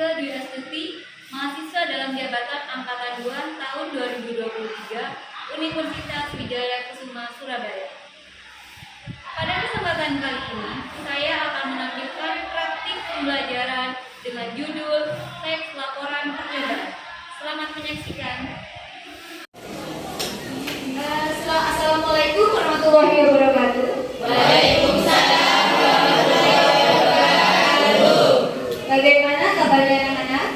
Ike Dwi Astuti, mahasiswa dalam jabatan Angkatan 2 tahun 2023, Universitas Wijaya Kusuma, Surabaya. Pada kesempatan kali ini, saya akan menampilkan praktik pembelajaran dengan judul teks laporan percobaan. Selamat menyaksikan. Assalamualaikum warahmatullahi wabarakatuh. Waalaikumsalam warahmatullahi wabarakatuh. Bagaimana kabarnya anak-anak?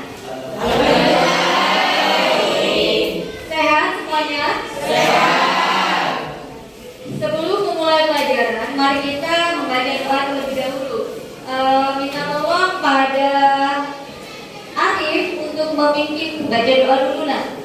Baik. Sehat semuanya? Sehat. Sebelum memulai pelajaran, mari kita membaca doa terlebih dahulu. Minta tolong pada Arif untuk memimpin baca doa dulu nah.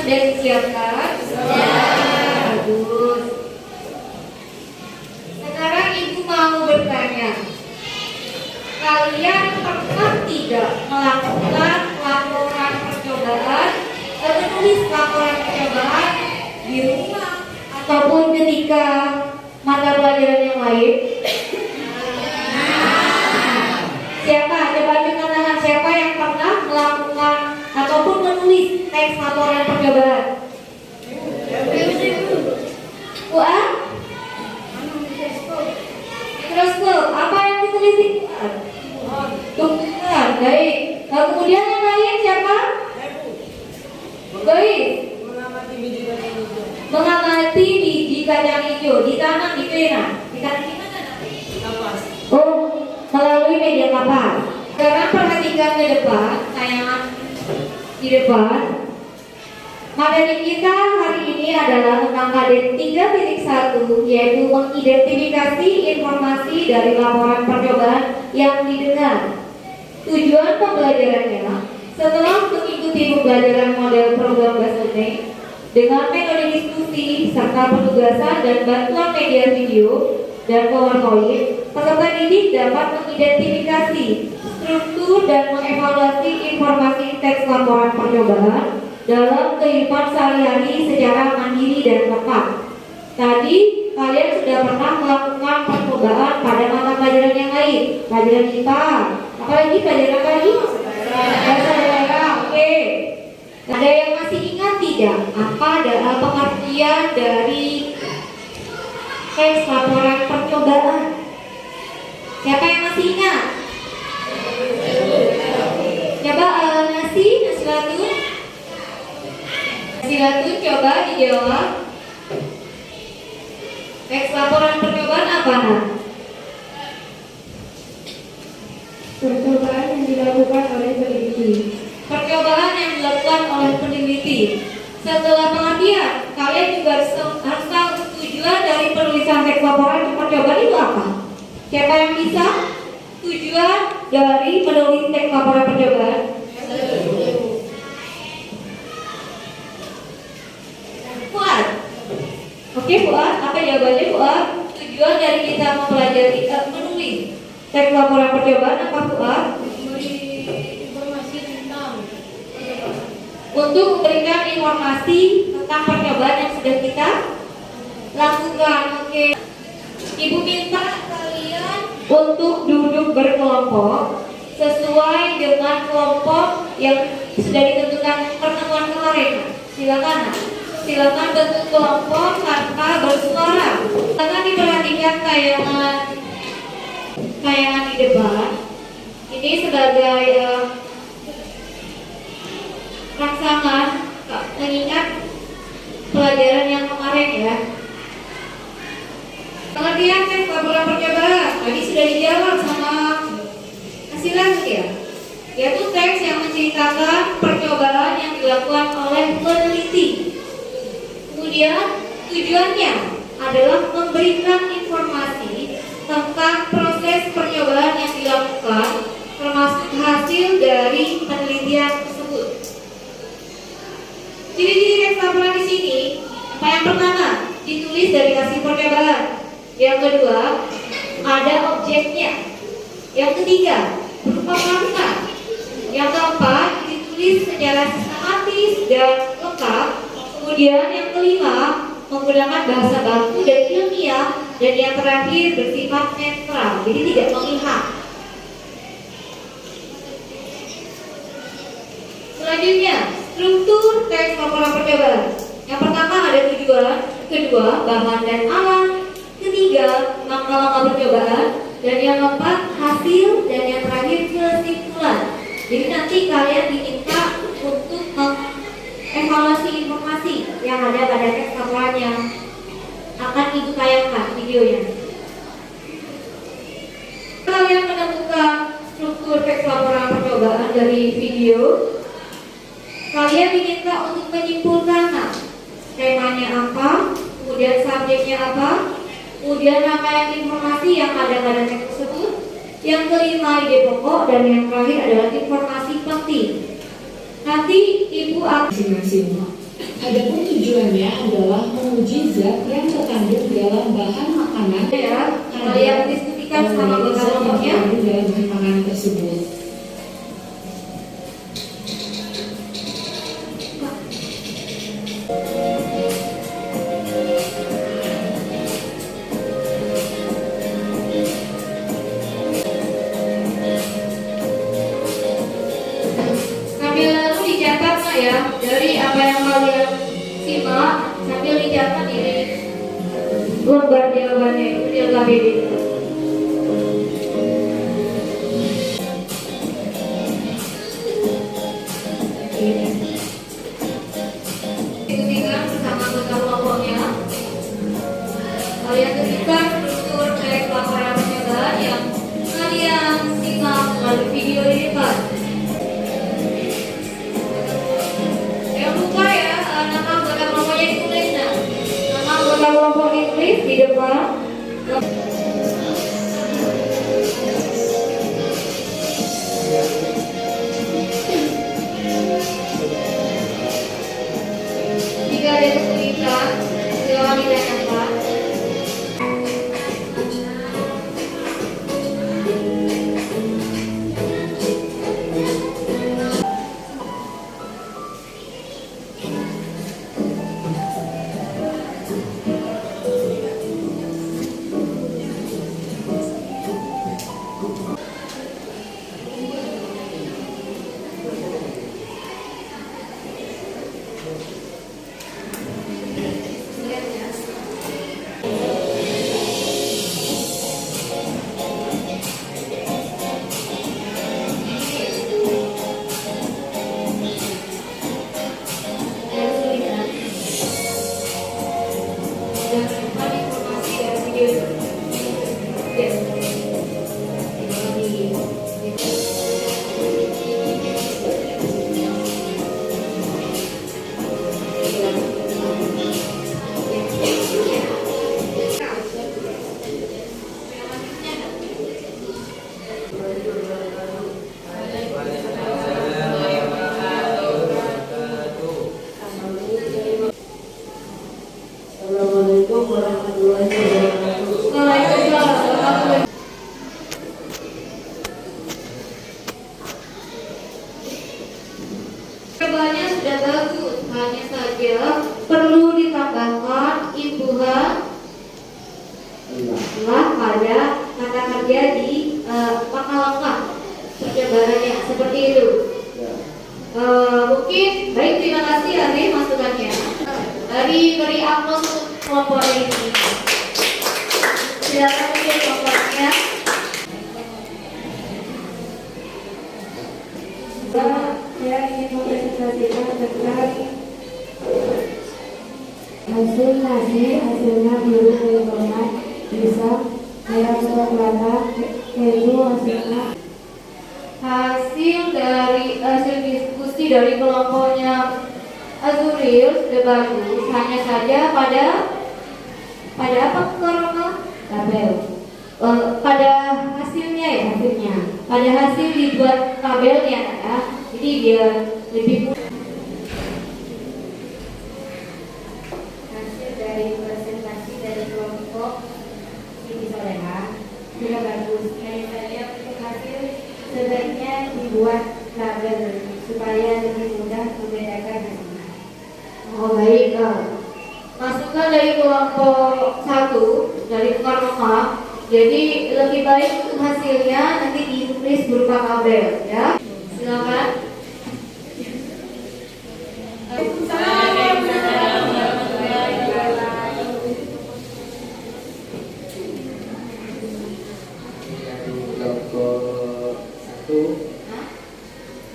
Sudah disiapkan? Bagus. Sekarang ibu mau bertanya, kalian pernah tidak melakukan laporan percobaan menulis laporan percobaan di rumah ataupun ketika mata pelajaran yang lain? Siapa? Coba angkat tangan. Siapa yang pernah melakukan ataupun menulis teks laporan percobaan? Buat? Mikroskop. Apa yang ditulis di tumbuhan? Baik. Kemudian yang lain siapa? Baik. Mengamati biji kacang hijau ditanam di mana? Ditanam di mana nanti? Oh, melalui media kapas. Sekarang perhatikan ke depan, tayangan di depan. Materi kita hari ini adalah tentang KD 3.1, yaitu mengidentifikasi informasi dari laporan percobaan yang didengar. Tujuan pembelajarannya, setelah mengikuti pembelajaran model program Basune dengan metode diskusi serta penugasan dan bantuan media video dan PowerPoint, peserta didik dapat mengidentifikasi struktur dan mengevaluasi informasi teks laporan percobaan dalam kehidupan sehari-hari secara mandiri dan tepat. Tadi kalian sudah pernah melakukan percobaan pada mata pelajaran yang lain, pelajaran IPA, apalagi pelajaran apa lagi? Bahasa daerah. Oke. Ada yang masih ingat tidak apa adalah pengertian dari teks laporan percobaan? Siapa yang masih ingat? Coba Nasi Latun coba dijawab. Teks laporan percobaan apa nak? Percobaan yang dilakukan oleh peneliti. Percobaan yang dilakukan oleh peneliti. Setelah pengertian, kalian juga harus tahu tujuan dari penulisan teks laporan percobaan itu apa? Siapa yang bisa? Tujuan dari menulis teks laporan percobaan? Fuad. Oke Fuad, apa jawabannya Fuad? Tujuan dari kita mempelajari menulis teks laporan percobaan apa Fuad? Informasi tentang Untuk memberikan informasi tentang percobaan yang sudah kita lakukan. Oke. Ibu minta kalian untuk duduk berkelompok sesuai dengan kelompok yang sudah ditentukan pertemuan kemarin. Silakan bentuk kelompok tanpa bersuara. Silakan diperhatikan tayangan di depan. Ini sebagai rangsangan mengingat pelajaran yang kemarin ya. Pengertian teks laporan percobaan tadi sudah dijawab sama Asilan ya, yaitu teks yang menceritakan percobaan yang dilakukan oleh peneliti. Kemudian tujuannya adalah memberikan informasi tentang Yang kedua, ada objeknya. Yang ketiga, berupa kata. Yang keempat, ditulis secara sistematis dan lengkap. Kemudian yang kelima, menggunakan bahasa baku dan ilmiah. Dan yang terakhir, bersifat netral, jadi tidak memihak. Selanjutnya, struktur teks laporan percobaan. Yang pertama ada tujuan, kedua bahan dan alat, ketiga langkah-langkah percobaan, dan yang keempat hasil, dan yang terakhir kesimpulan. Jadi nanti kalian diminta untuk mengevaluasi informasi yang ada pada teks laporan yang akan ibu tayangkan videonya. Kalian menemukan struktur teks laporan percobaan dari video. Kalian diminta untuk menyimpulkan temanya apa, kemudian subjeknya apa, kemudian rangkaian informasi yang ada pada teks tersebut, yang kelima ide pokok, dan yang terakhir adalah informasi penting. Nanti ibu akan masing-masing. Adapun tujuannya adalah menguji zat yang terkandung dalam bahan makanan ya, kalian diskusikan sama anggota kelompoknya. dalam bahan makanan tersebut. Sambil dicatat ya, dari apa yang kalian simak, sambil dicatat ini lembar jawabannya itu di LKPD. Diskusikan bersama anggota kelompoknya. Kalian tentukan struktur teks laporan percobaan yang kalian simak melalui video di depan. Jangan lupa ya, nama anggota kelompoknya ditulis. Nama anggota kelompok ditulis di depan. Jika ada kesulitan, silakan ditanyakan. Assalamualaikum warahmatullahi wabarakatuh. Waalaikumsalam. Percobaannya sudah bagus, hanya saja perlu ditambahkan imbuhan pada kata kerja di langkah-langkah percobaannya seperti itu. Mungkin baik, terima kasih Ade masukannya. Beri aplaus untuk kelompok ini. Silakan mungkin kelompoknya. Saya ingin mempresentasikan tentang hasilnya biru kelembagaan bisa merah coklat, yaitu Hasil diskusi dari kelompoknya Azuril sudah bagus, hanya saja pada apa Corona? tabel. Pada hasilnya ya, pada hasil dibuat tabelnya ya, jadi biar lebih mudah. Hasil dari presentasi dari kelompok membuat label supaya lebih mudah membedakan hasilnya. Oh baik, masukkan dari kelompok 1 dari tukar lengkap. Jadi lebih baik untuk hasilnya nanti ditulis berupa tabel ya. Silakan.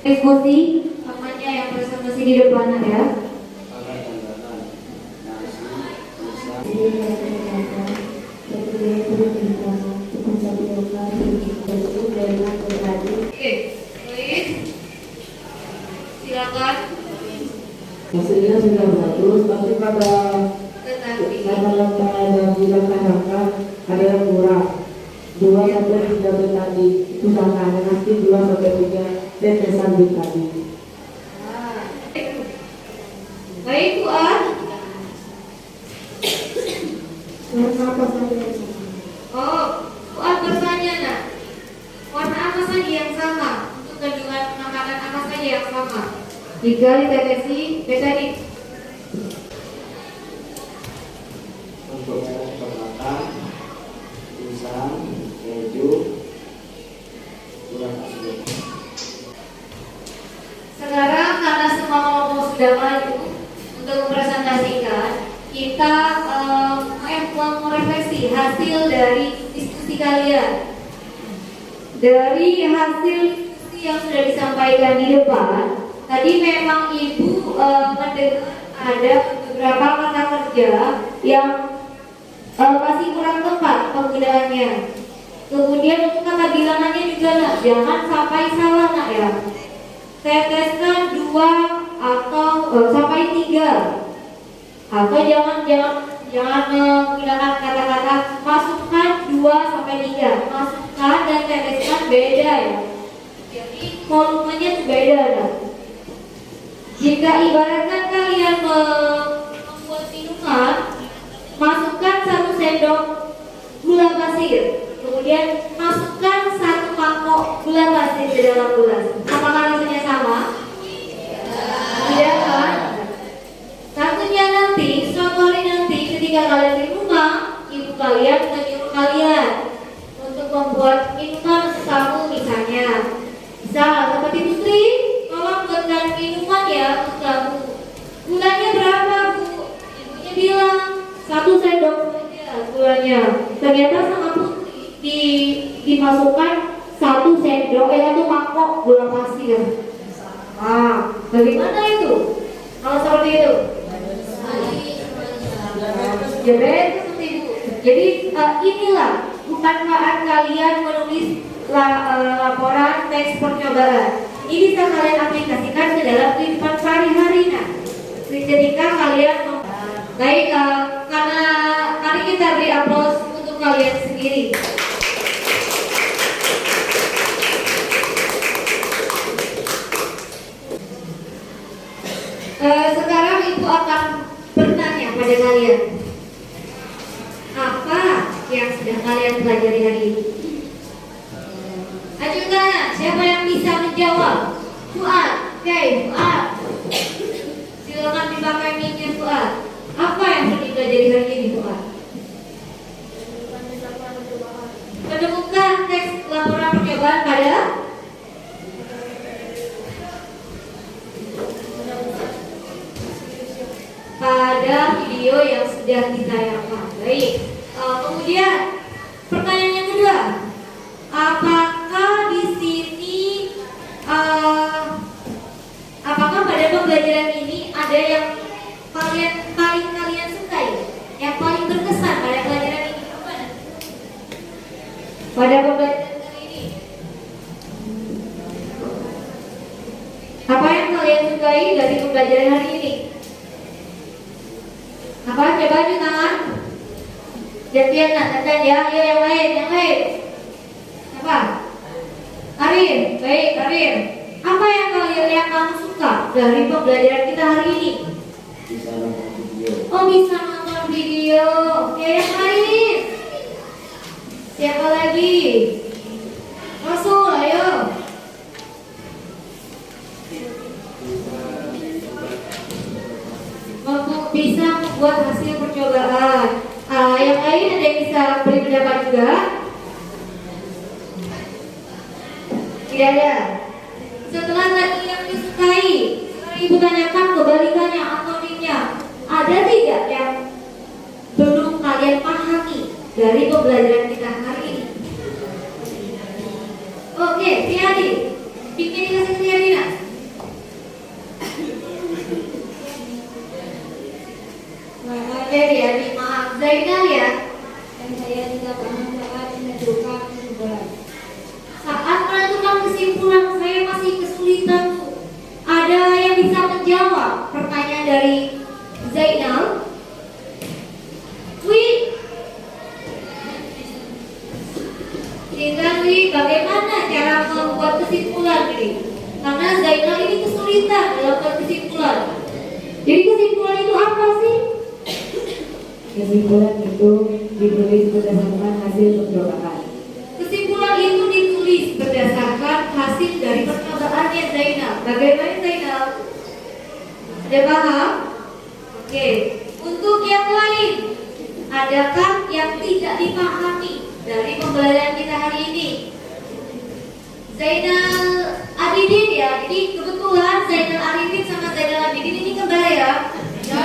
Diskusi namanya yang presentasi di depan ya. Oke, please. Silakan. Hasilnya sudah bagus, tapi pada Tetapi yang dilangkah-langkah ada yang kurang. 2 sampai 3 tadi itu tantangan, nanti 2 sampai 3 tetesan di tadi. baik Bu An. Warna apa saja yang sama? Oh, Bu An bertanya nak, warna apa saja yang sama untuk kandungan makanan apa saja yang sama? Jika ditetesi betanik. Untuk merek peralatan, pisang, keju, kurang asli. Sekarang karena semua kelompok sudah maju untuk mempresentasikan, kita merefleksi hasil dari diskusi kalian. Dari hasil diskusi yang sudah disampaikan di depan, tadi memang Ibu mendengar ada beberapa kata kerja yang masih kurang tepat penggunaannya. Kemudian untuk kata bilangannya juga nak, jangan sampai salah nak ya. Teteskan 2 atau sampai 3, atau jangan menggunakan kata-kata masukkan 2 sampai 3. Masukkan dan teteskan beda ya. Jadi volumenya itu beda nah. Jika ibaratkan kalian membuat minuman, masukkan 1 sendok gula pasir, kemudian masukkan 1 mangkok gula pasir ke dalam gelas. Apakah rasanya sama? Tidak kan? Satunya nanti, suatu hari nanti ketika kalian di rumah, ibu kalian menyuruh kalian untuk membuat minuman untuk kamu misalnya. Misal seperti Putri, tolong buatkan minuman ya untuk kamu. Gulanya berapa Bu? Ibunya bilang 1 sendok saja gulanya. Ternyata sama Putri dimasukkan 1 sendok 1 mangkok gula pasir. Bagaimana itu? Kalau seperti itu? Seperti itu. Jadi inilah kemanfaat kalian menulis laporan teks percobaan. Ini bisa kalian aplikasikan ke dalam kehidupan sehari-hari nah. Ketika kalian baik, karena mari kita beri aplaus untuk kalian sendiri. Sekarang Ibu akan bertanya pada kalian, apa yang sudah kalian pelajari hari ini? Ajukan, siapa yang bisa menjawab? Fuad, oke, Fuad. Silakan dipakai mic-nya Fuad. Apa yang sudah dipelajari hari ini Fuad? Menemukan teks laporan percobaan pada video yang sudah ditayangkan. Baik. Kemudian pertanyaan yang kedua, apakah di sini apakah pada pembelajaran ini ada yang paling kalian sukai, yang paling berkesan pada pelajaran ini? Pada pembelajaran kali ini, apa yang kalian sukai dari pembelajaran hari ini? Apa? Coba aja tangan. Gantian nak, gantian ya. Ayo yang lain. Apa? Arin, baik Arin. Apa yang kamu suka dari pembelajaran kita hari ini? Bisa nonton video. Oh, bisa nonton video. Oke, yang lain. Siapa lagi? Rasul, ayo. buat hasil percobaan. Yang lain ada yang bisa beri pendapat juga? Tidak ada. Setelah tadi yang disukai, sekarang ibu tanyakan kebalikannya, antoninya. Ada tidak yang belum kalian pahami dari pembelajaran kita hari ini? Oke, Tiadi, bikin dikasih ke Tiadi nak. Oke, Tiadi, maaf, Zainal ya. Dan saya tidak paham saat menentukan kesimpulan. Saat menentukan kesimpulan, saya masih kesulitan tuh. Ada yang bisa menjawab pertanyaan dari Zainal? Wi, bagaimana cara membuat kesimpulan ini? Karena Zainal ini kesulitan dalam membuat kesimpulan. Jadi kesimpulan itu apa sih? Kesimpulan itu ditulis berdasarkan hasil percobaan. Kesimpulan itu ditulis berdasarkan hasil dari percobaannya Zainal. Bagaimana Zainal? Ada paham? Oke. Untuk yang lain, adakah yang tidak dipahami dari pembelajaran kita hari ini? Zainal Abidin ya. Jadi kebetulan Zainal Arifin sama Zainal Abidin ini kembar ya. Ya.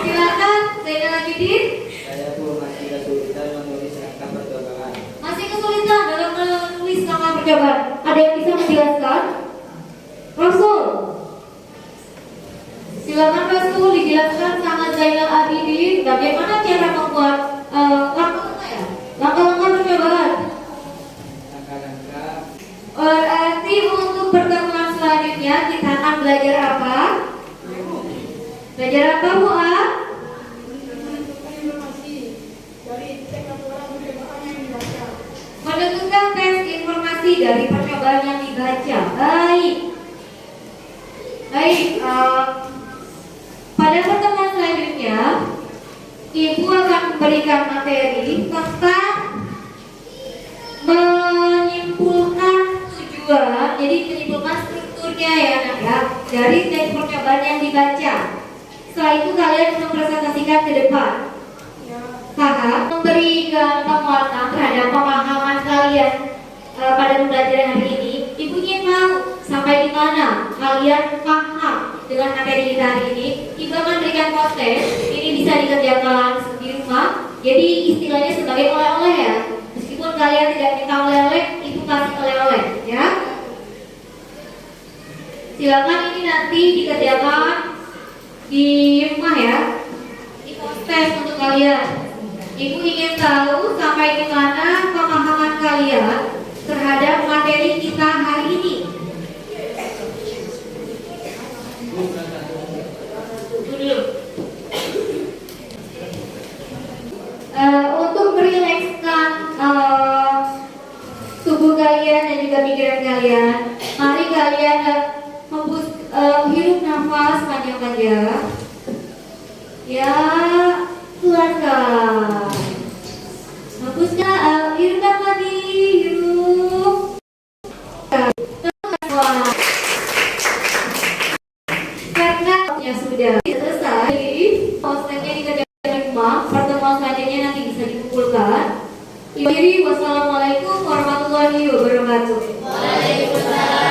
Silakan Zainal Abidin. Saya tuh masih kesulitan menulis angka percobaan. Masih kesulitan dalam menulis angka percobaan. Ada yang bisa menjelaskan? Rasul. Silakan Rasul dijelaskan sama Zainal Abidin bagaimana cara membuat langkah-langkah percobaan. Langkah-langkah. Berarti untuk pertemuan selanjutnya kita akan belajar apa? Belajar apa Bu A? Menentukan teks informasi dari percobaan yang dibaca. Baik. Pada pertemuan selanjutnya, Ibu akan memberikan materi tentang menyimpulkan tujuan, jadi menyimpulkan strukturnya ya anak ya, dari teks percobaan yang dibaca. Setelah itu kalian mempresentasikan ke depan. Kakak memberikan penguatan terhadap pemahaman kalian pada pembelajaran hari ini. Ibu ingin tahu sampai di mana kalian paham dengan materi kita hari ini. Ibu akan berikan konten, ini bisa dikerjakan di rumah. Jadi istilahnya sebagai oleh-oleh ya. Meskipun kalian tidak minta oleh-oleh, ibu kasih oleh-oleh ya. Silakan ini nanti dikerjakan di rumah ya. Ini konten untuk kalian. Ibu ingin tahu sampai di mana pemahaman kalian terhadap materi kita hari ini. Untuk merilekskan tubuh kalian dan juga pikiran kalian, mari kalian hirup nafas panjang-panjang. Ya, keluarkan. Hembuskan, hidupkan lagi, hirup. Karena ya sudah selesai, kontennya dikerjakan di rumah. Pertemuan selanjutnya nanti bisa dikumpulkan. Wassalamualaikum warahmatullahi wabarakatuh. Waalaikumsalam.